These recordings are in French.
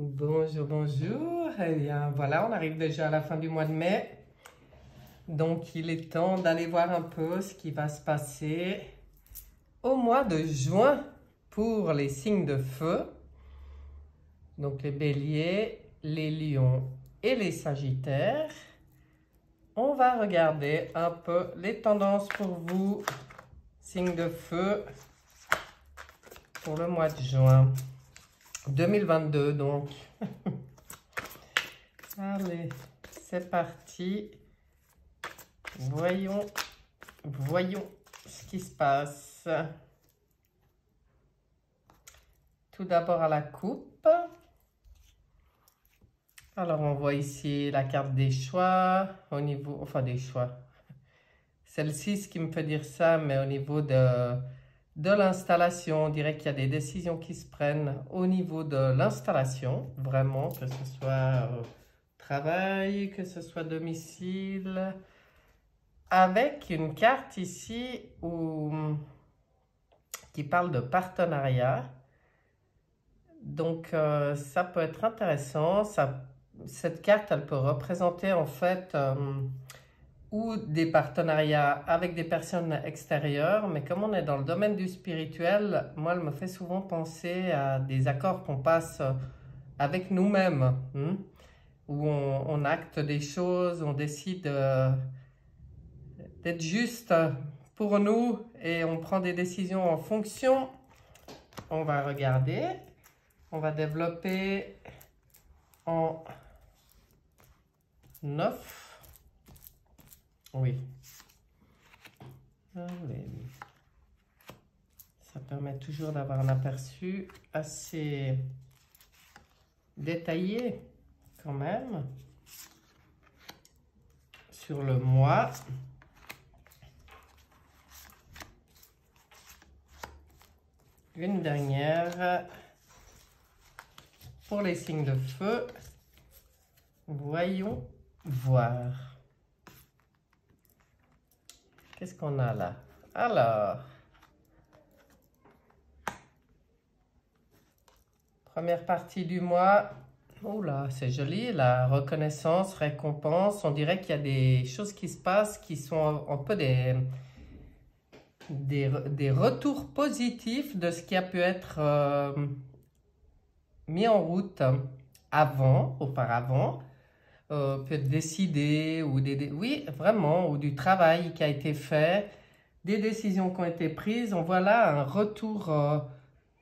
Bonjour, bonjour. Eh bien, voilà, on arrive déjà à la fin du mois de mai. Donc, il est temps d'aller voir un peu ce qui va se passer au mois de juin pour les signes de feu. Donc, les béliers, les lions et les sagittaires. On va regarder un peu les tendances pour vous, signes de feu, pour le mois de juin 2022 donc. Allez, c'est parti. Voyons ce qui se passe. Tout d'abord à la coupe. Alors, on voit ici la carte des choix, au niveau, enfin des choix. C'est le 6 qui me fait dire ça, mais au niveau de l'installation, on dirait qu'il y a des décisions qui se prennent au niveau de l'installation, vraiment, que ce soit travail, que ce soit domicile, avec une carte ici qui parle de partenariat. Donc, ça peut être intéressant. Cette carte, elle peut représenter en fait ou des partenariats avec des personnes extérieures, mais comme on est dans le domaine du spirituel, moi, elle me fait souvent penser à des accords qu'on passe avec nous-mêmes, où on acte des choses, on décide d'être juste pour nous et on prend des décisions en fonction. On va regarder, on va développer en 9. Oui. Allez. Ça permet toujours d'avoir un aperçu assez détaillé quand même sur le mois. Une dernière pour les signes de feu. Voyons voir. Qu'est-ce qu'on a là? Alors, première partie du mois. Oh là, c'est joli, la reconnaissance, récompense. On dirait qu'il y a des choses qui se passent qui sont un peu des retours positifs de ce qui a pu être mis en route auparavant. Peut être décidé ou oui, vraiment, ou du travail qui a été fait, des décisions qui ont été prises. On voit là un retour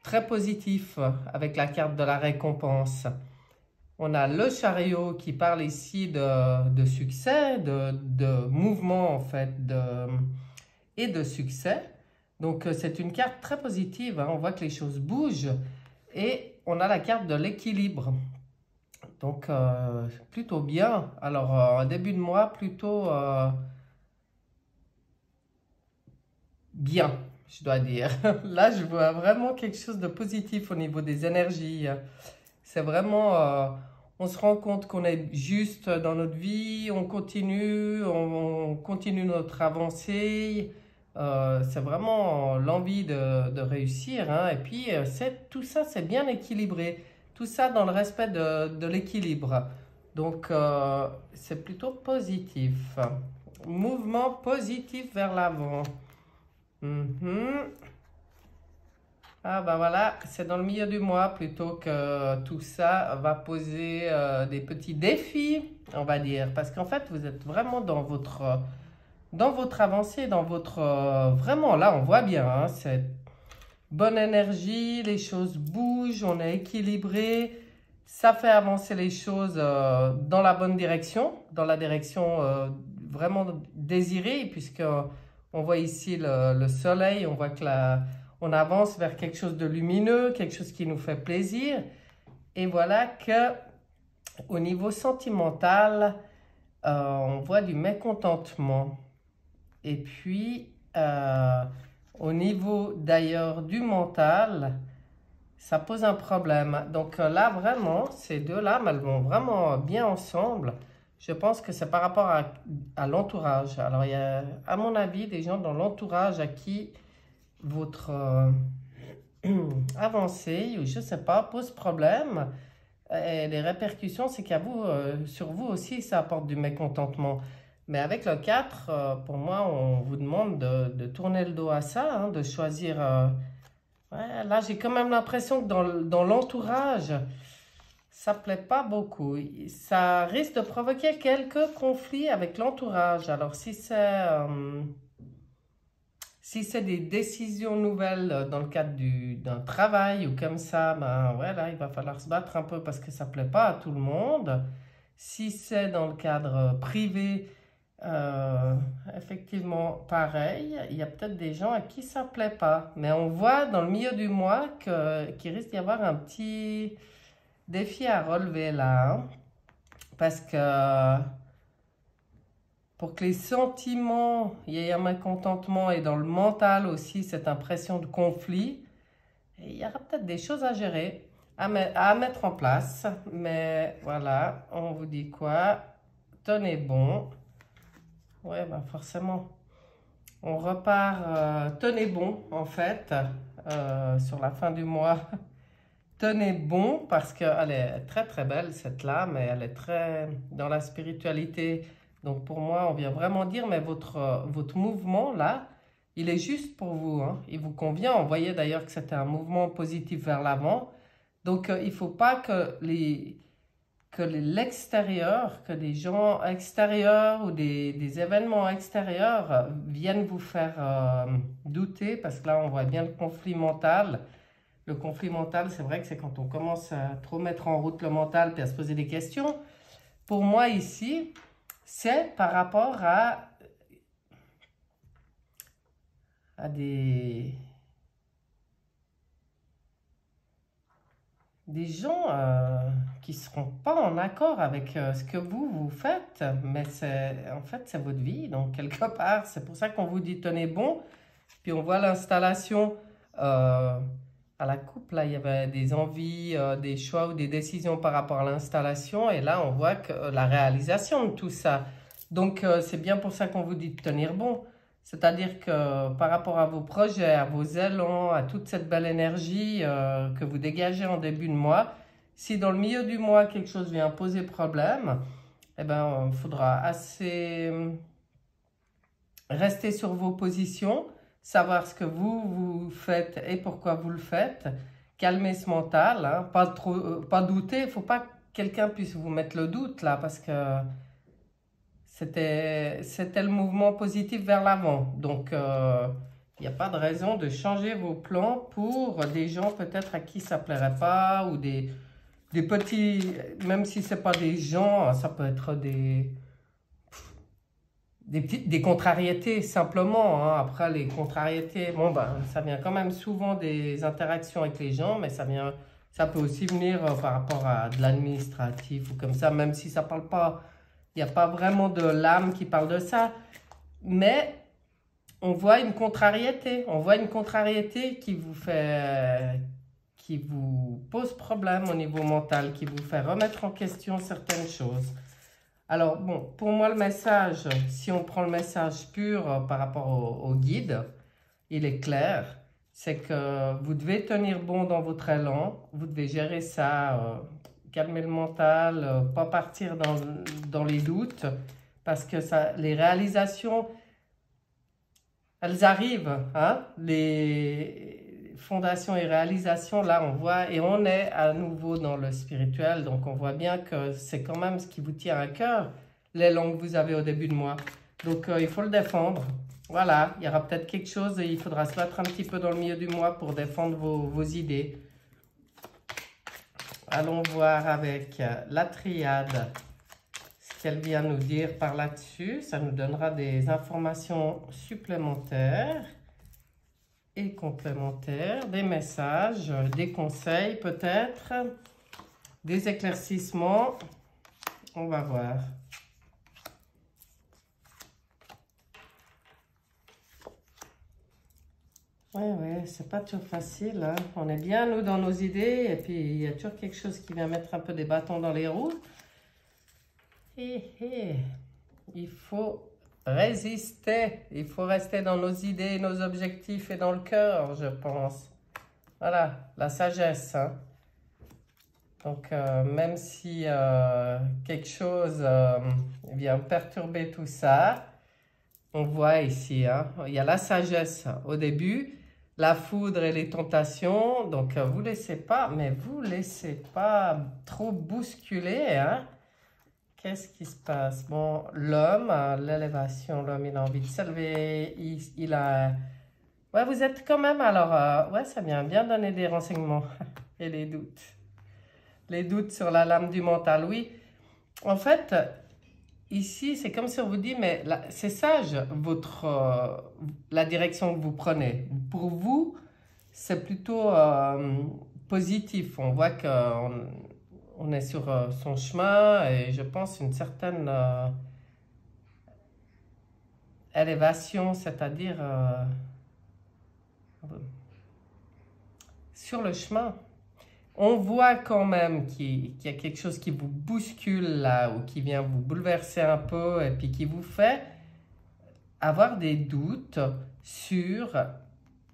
très positif avec la carte de la récompense. On a le chariot qui parle ici de succès, de mouvement en fait, et de succès. Donc c'est une carte très positive, hein. On voit que les choses bougent et on a la carte de l'équilibre. Donc, plutôt bien. Alors, début de mois, plutôt bien, je dois dire. Là, je vois vraiment quelque chose de positif au niveau des énergies. C'est vraiment, on se rend compte qu'on est juste dans notre vie, on continue notre avancée. C'est vraiment l'envie de réussir, hein. Et puis, tout ça, c'est bien équilibré. Tout ça dans le respect de l'équilibre. Donc, c'est plutôt positif. Mouvement positif vers l'avant. Ah bah voilà, c'est dans le milieu du mois plutôt que tout ça va poser des petits défis, on va dire. Parce qu'en fait, vous êtes vraiment dans votre avancée, dans votre... vraiment, là, on voit bien, hein, c'est... Bonne énergie, les choses bougent, on est équilibré, ça fait avancer les choses dans la bonne direction, dans la direction vraiment désirée, puisque on voit ici le soleil, on voit que on avance vers quelque chose de lumineux, quelque chose qui nous fait plaisir. Et voilà que au niveau sentimental, on voit du mécontentement. Et puis... au niveau d'ailleurs du mental, ça pose un problème. Donc là, vraiment, ces deux lames, elles vont vraiment bien ensemble. Je pense que c'est par rapport à l'entourage. Alors, il y a, à mon avis, des gens dans l'entourage à qui votre avancée, ou je ne sais pas, pose problème. Et les répercussions, c'est qu'à vous, sur vous aussi, ça apporte du mécontentement. Mais avec le 4, pour moi, on vous demande de tourner le dos à ça, hein, de choisir. Ouais, là, j'ai quand même l'impression que dans l'entourage, ça plaît pas beaucoup. Ça risque de provoquer quelques conflits avec l'entourage. Alors, si c'est des décisions nouvelles dans le cadre d'un travail ou comme ça, ben voilà, il va falloir se battre un peu parce que ça plaît pas à tout le monde. Si c'est dans le cadre privé, euh, effectivement, pareil, il y a peut-être des gens à qui ça plaît pas. Mais on voit dans le milieu du mois qu'il risque d'y avoir un petit défi à relever là, hein. Parce que pour que les sentiments, il y ait un mécontentement et dans le mental aussi, cette impression de conflit, il y aura peut-être des choses à gérer, à mettre en place. Mais voilà, on vous dit quoi? Tenez bon. Ouais, ben forcément. On repart, tenez bon en fait, sur la fin du mois. Tenez bon parce qu'elle est très très belle cette lame et elle est très dans la spiritualité. Donc pour moi, on vient vraiment dire, mais votre mouvement là, il est juste pour vous, hein. Il vous convient. On voyait d'ailleurs que c'était un mouvement positif vers l'avant. Donc il ne faut pas que l'extérieur, que des gens extérieurs ou des événements extérieurs viennent vous faire douter parce que là, on voit bien le conflit mental. Le conflit mental, c'est vrai que c'est quand on commence à trop mettre en route le mental puis à se poser des questions. Pour moi, ici, c'est par rapport à des gens qui ne seront pas en accord avec ce que vous faites. Mais en fait, c'est votre vie. Donc, quelque part, c'est pour ça qu'on vous dit tenez bon. Puis on voit l'installation à la coupe, là, il y avait des envies, des choix ou des décisions par rapport à l'installation. Et là, on voit que la réalisation de tout ça. Donc, c'est bien pour ça qu'on vous dit de tenir bon. C'est-à-dire que par rapport à vos projets, à vos élans, à toute cette belle énergie que vous dégagez en début de mois, si dans le milieu du mois, quelque chose vient poser problème, eh ben, il faudra assez rester sur vos positions, savoir ce que vous faites et pourquoi vous le faites, calmer ce mental, hein, pas douter, il ne faut pas que quelqu'un puisse vous mettre le doute là, parce que c'était le mouvement positif vers l'avant. Donc, il n'y a pas de raison de changer vos plans pour des gens peut-être à qui ça ne plairait pas, ou des petits, même si ce n'est pas des gens, ça peut être des contrariétés simplement, hein. Après, les contrariétés, bon, ben, ça vient quand même souvent des interactions avec les gens, mais ça peut aussi venir par rapport à de l'administratif ou comme ça, même si ça parle pas, il n'y a pas vraiment de l'âme qui parle de ça. Mais on voit une contrariété, qui vous pose problème au niveau mental, qui vous fait remettre en question certaines choses. Alors, bon, pour moi, le message, si on prend le message pur par rapport au guide, il est clair. C'est que vous devez tenir bon dans votre élan, vous devez gérer ça, calmer le mental, pas partir dans les doutes, parce que les réalisations, elles arrivent, hein, les fondations et réalisations, là on voit, et on est à nouveau dans le spirituel, donc on voit bien que c'est quand même ce qui vous tient à cœur, l'élan que vous avez au début de mois. Donc il faut le défendre. Voilà, il y aura peut-être quelque chose et il faudra se battre un petit peu dans le milieu du mois pour défendre vos idées. Allons voir avec la triade ce qu'elle vient nous dire par là-dessus. Ça nous donnera des informations supplémentaires et complémentaires, des messages, des conseils peut-être, des éclaircissements. On va voir. Oui, c'est pas toujours facile, hein. On est bien, nous, dans nos idées, et puis il y a toujours quelque chose qui vient mettre un peu des bâtons dans les roues. Il faut résister, il faut rester dans nos idées, nos objectifs et dans le cœur, je pense. Voilà, la sagesse, hein. Donc, même si quelque chose vient perturber tout ça, on voit ici, hein, il y a la sagesse au début, la foudre et les tentations. Donc, vous laissez pas, mais vous laissez pas trop bousculer, hein. Qu'est-ce qui se passe? Bon, l'homme, l'élévation, l'homme, il a envie de s'élever, il a... Ouais, vous êtes quand même, alors, ouais, ça vient bien donner des renseignements et les doutes. Les doutes sur la lame du mental, oui. En fait, ici, c'est comme si on vous dit, mais c'est sage, la direction que vous prenez. Pour vous, c'est plutôt positif. On voit qu'on est sur son chemin et je pense une certaine élévation, c'est-à-dire sur le chemin. On voit quand même qu'il y a quelque chose qui vous bouscule là, ou qui vient vous bouleverser un peu, et puis qui vous fait avoir des doutes sur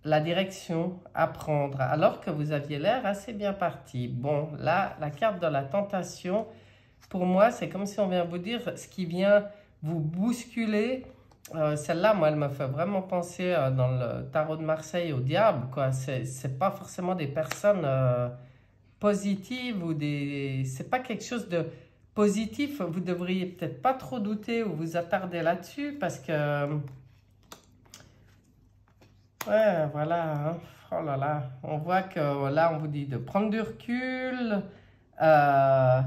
la direction à prendre, alors que vous aviez l'air assez bien parti. Bon, là, la carte de la tentation, pour moi, c'est comme si on vient vous dire ce qui vient vous bousculer. Celle-là, moi, elle me fait vraiment penser dans le tarot de Marseille au diable, quoi. C'est pas forcément des personnes... positive ou des... C'est pas quelque chose de positif, vous devriez peut-être pas trop douter ou vous attarder là-dessus parce que... Ouais, voilà, hein. Oh là là, on voit que là, on vous dit de prendre du recul, parce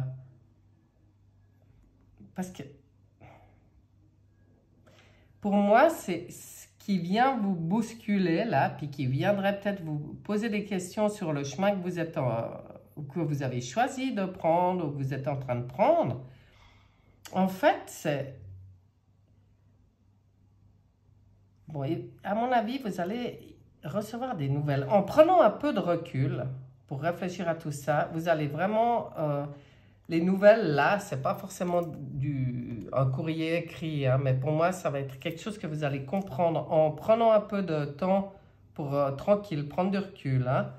que pour moi, c'est ce qui vient vous bousculer là, puis qui viendrait peut-être vous poser des questions sur le chemin que vous êtes ou que vous avez choisi de prendre, ou que vous êtes en train de prendre. En fait, c'est... Bon, à mon avis, vous allez recevoir des nouvelles. En prenant un peu de recul pour réfléchir à tout ça, vous allez vraiment... les nouvelles, là, c'est pas forcément un courrier écrit, hein, mais pour moi, ça va être quelque chose que vous allez comprendre en prenant un peu de temps pour tranquille, prendre du recul, hein.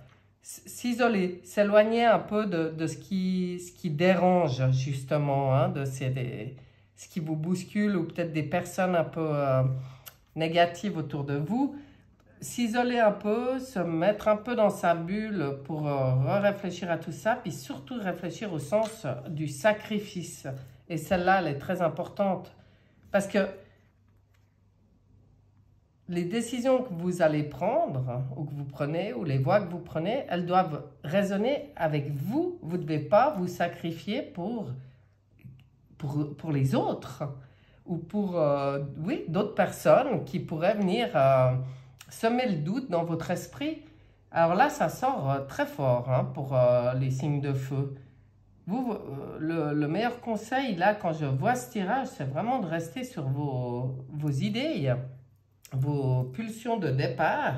S'isoler, s'éloigner un peu de ce qui dérange, justement, hein, ce qui vous bouscule, ou peut-être des personnes un peu négatives autour de vous. S'isoler un peu, se mettre un peu dans sa bulle pour réfléchir à tout ça, puis surtout réfléchir au sens du sacrifice. Et celle-là, elle est très importante. Parce que les décisions que vous allez prendre, ou que vous prenez, ou les voies que vous prenez, elles doivent résonner avec vous. Vous ne devez pas vous sacrifier pour les autres, ou pour, oui, d'autres personnes qui pourraient venir semer le doute dans votre esprit. Alors là, ça sort très fort, hein, pour les signes de feu. Le meilleur conseil, là, quand je vois ce tirage, c'est vraiment de rester sur vos idées, vos pulsions de départ,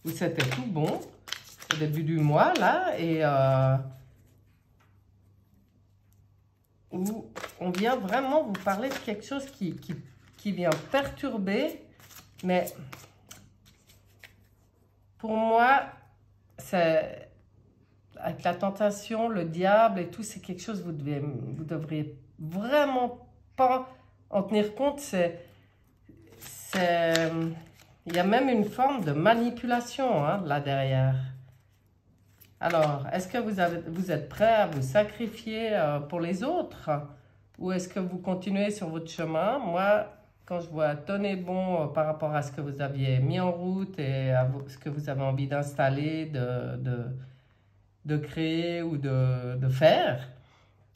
où c'était tout bon, au début du mois, là, et où on vient vraiment vous parler de quelque chose qui vient perturber, mais pour moi, c'est... Avec la tentation, le diable et tout, c'est quelque chose que vous devriez vraiment pas en tenir compte. Il y a même une forme de manipulation, hein, là derrière. Alors, est-ce que vous êtes prêt à vous sacrifier pour les autres? Ou est-ce que vous continuez sur votre chemin? Moi, quand je vois tonner bon par rapport à ce que vous aviez mis en route et à ce que vous avez envie d'installer, de créer ou de faire,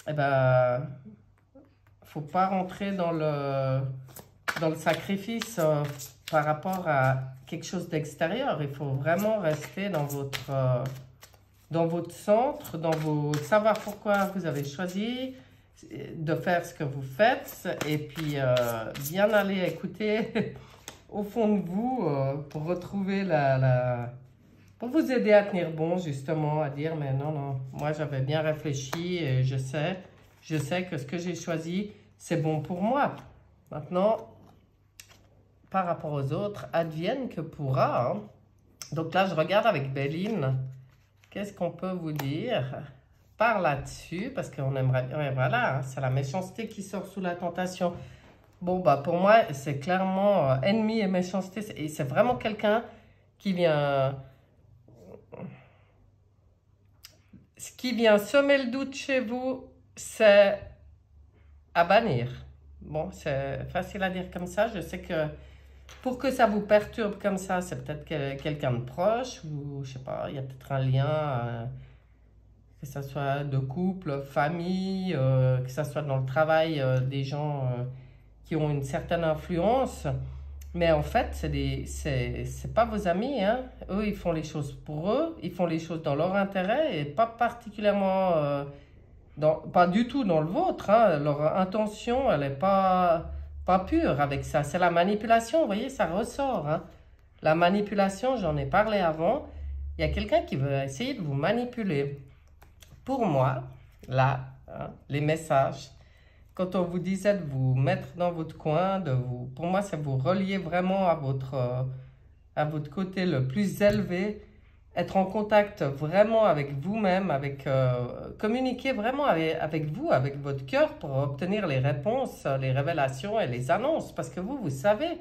eh ben, faut pas rentrer dans le sacrifice par rapport à quelque chose d'extérieur. Il faut vraiment rester dans votre centre, savoir pourquoi vous avez choisi de faire ce que vous faites, et puis bien aller écouter au fond de vous pour retrouver pour vous aider à tenir bon, justement, à dire, mais non, moi j'avais bien réfléchi et je sais que ce que j'ai choisi, c'est bon pour moi. Maintenant, par rapport aux autres, advienne que pourra, hein. Donc là, je regarde avec Béline, qu'est-ce qu'on peut vous dire par là-dessus, parce qu'on aimerait bien, et voilà, hein, c'est la méchanceté qui sort sous la tentation. Bon, bah pour moi, c'est clairement ennemi et méchanceté, et c'est vraiment quelqu'un qui vient... Ce qui vient semer le doute chez vous, c'est à bannir. Bon, c'est facile à dire comme ça, je sais que... Pour que ça vous perturbe comme ça, c'est peut-être quelqu'un de proche, ou je sais pas, il y a peut-être un lien, que ce soit de couple, famille, que ce soit dans le travail, des gens qui ont une certaine influence. Mais en fait, c'est pas vos amis, hein. Eux, ils font les choses pour eux, ils font les choses dans leur intérêt et pas particulièrement, pas du tout dans le vôtre, hein. Leur intention, elle est pas pure avec ça. C'est la manipulation, vous voyez, ça ressort, hein. La manipulation, j'en ai parlé avant. Il y a quelqu'un qui veut essayer de vous manipuler. Pour moi, là, hein, les messages, quand on vous disait de vous mettre dans votre coin, pour moi, c'est vous relier vraiment à votre côté le plus élevé, être en contact vraiment avec vous-même, communiquer vraiment avec vous, avec votre cœur pour obtenir les réponses, les révélations et les annonces. Parce que vous savez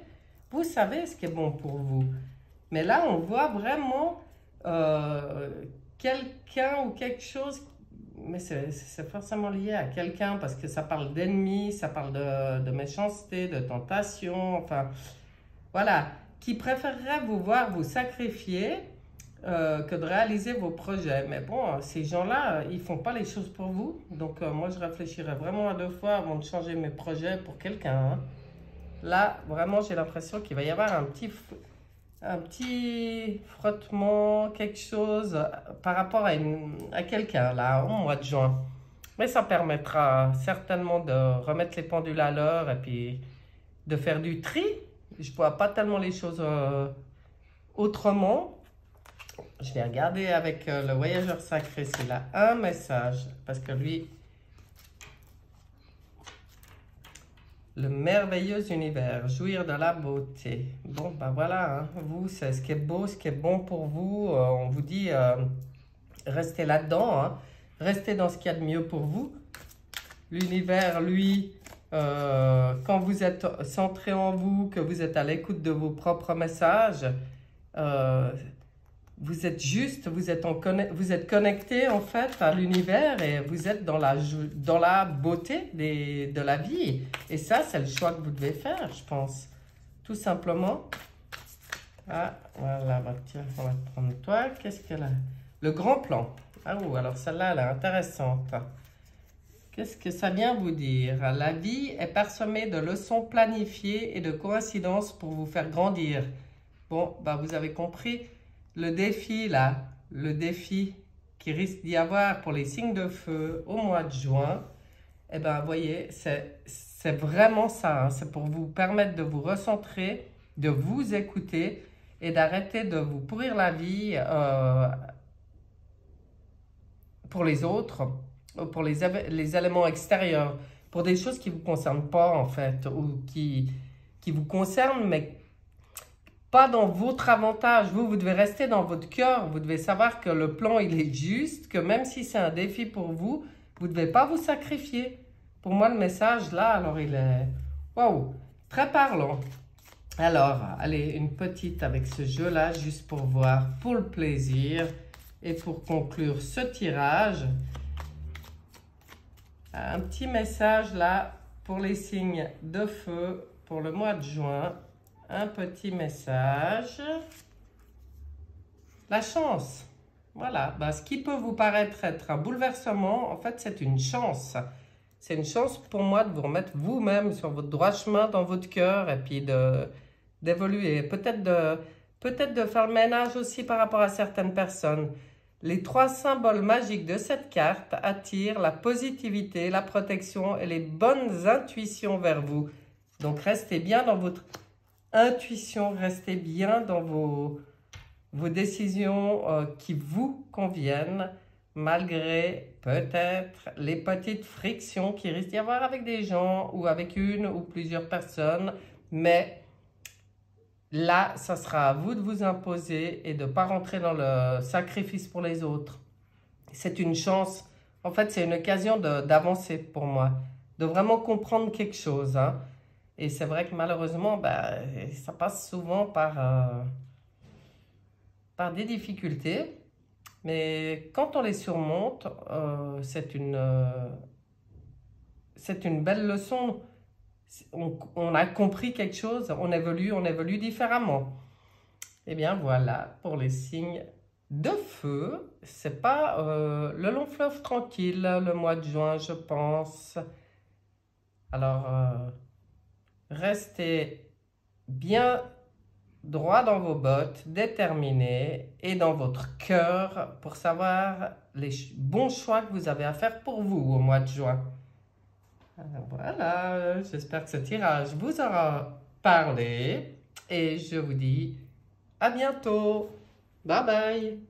ce qui est bon pour vous. Mais là, on voit vraiment quelqu'un ou quelque chose, mais c'est forcément lié à quelqu'un parce que ça parle d'ennemi, ça parle de méchanceté, de tentation, enfin, voilà, qui préférerait vous voir vous sacrifier que de réaliser vos projets. Mais bon, ces gens-là, ils font pas les choses pour vous. Donc, moi, je réfléchirais vraiment à 2 fois avant de changer mes projets pour quelqu'un, hein. Là, vraiment, j'ai l'impression qu'il va y avoir un petit frottement, quelque chose par rapport à quelqu'un, là, au mois de juin. Mais ça permettra certainement de remettre les pendules à l'heure et puis de faire du tri. Je ne vois pas tellement les choses autrement. Je vais regarder avec le voyageur sacré s'il a un message, parce que lui, le merveilleux univers, jouir de la beauté. Bon, ben voilà, hein, vous, c'est ce qui est beau, ce qui est bon pour vous. On vous dit, restez là-dedans, hein, restez dans ce qu'il y a de mieux pour vous. L'univers, lui, quand vous êtes centré en vous, que vous êtes à l'écoute de vos propres messages, vous êtes juste, vous êtes connecté en fait à l'univers et vous êtes dans la beauté de la vie. Et ça, c'est le choix que vous devez faire, je pense. Tout simplement. Ah, voilà, tiens, on va prendre toi. Qu'est-ce qu'elle a? Le grand plan. Ah, oui, alors celle-là, elle est intéressante. Qu'est-ce que ça vient vous dire? La vie est parsemée de leçons planifiées et de coïncidences pour vous faire grandir. Bon, bah, vous avez compris. Le défi, là, le défi qui risque d'y avoir pour les signes de feu au mois de juin, eh bien, vous voyez, c'est vraiment ça, hein. C'est pour vous permettre de vous recentrer, de vous écouter et d'arrêter de vous pourrir la vie pour les autres, pour les éléments extérieurs, pour des choses qui ne vous concernent pas, en fait, ou qui vous concernent, mais pas dans votre avantage. Vous devez rester dans votre cœur. Vous devez savoir que le plan, il est juste, que même si c'est un défi pour vous, vous ne devez pas vous sacrifier. Pour moi, le message, là, alors il est... Waouh, très parlant. Alors, allez, une petite avec ce jeu-là, juste pour voir, pour le plaisir. Et pour conclure ce tirage, un petit message, là, pour les signes de feu, pour le mois de juin. Un petit message. La chance. Voilà. Ben, ce qui peut vous paraître être un bouleversement, en fait, c'est une chance. C'est une chance pour moi de vous remettre vous-même sur votre droit chemin dans votre cœur et puis d'évoluer. Peut-être de faire le ménage aussi par rapport à certaines personnes. Les 3 symboles magiques de cette carte attirent la positivité, la protection et les bonnes intuitions vers vous. Donc, restez bien dans votre intuition, restez bien dans vos décisions qui vous conviennent, malgré peut-être les petites frictions qui risquent d'y avoir avec des gens ou avec une ou plusieurs personnes. Mais là, ça sera à vous de vous imposer et de ne pas rentrer dans le sacrifice pour les autres. C'est une chance En fait, c'est une occasion d'avancer pour moi, de vraiment comprendre quelque chose, hein. Et c'est vrai que malheureusement, bah, ça passe souvent par des difficultés. Mais quand on les surmonte, c'est une belle leçon. On a compris quelque chose, on évolue différemment. Eh bien voilà, pour les signes de feu, c'est pas le long fleuve tranquille, le mois de juin, je pense. Alors, restez bien droit dans vos bottes, déterminé et dans votre cœur pour savoir les bons choix que vous avez à faire pour vous au mois de juin. Voilà, j'espère que ce tirage vous aura parlé et je vous dis à bientôt. Bye bye.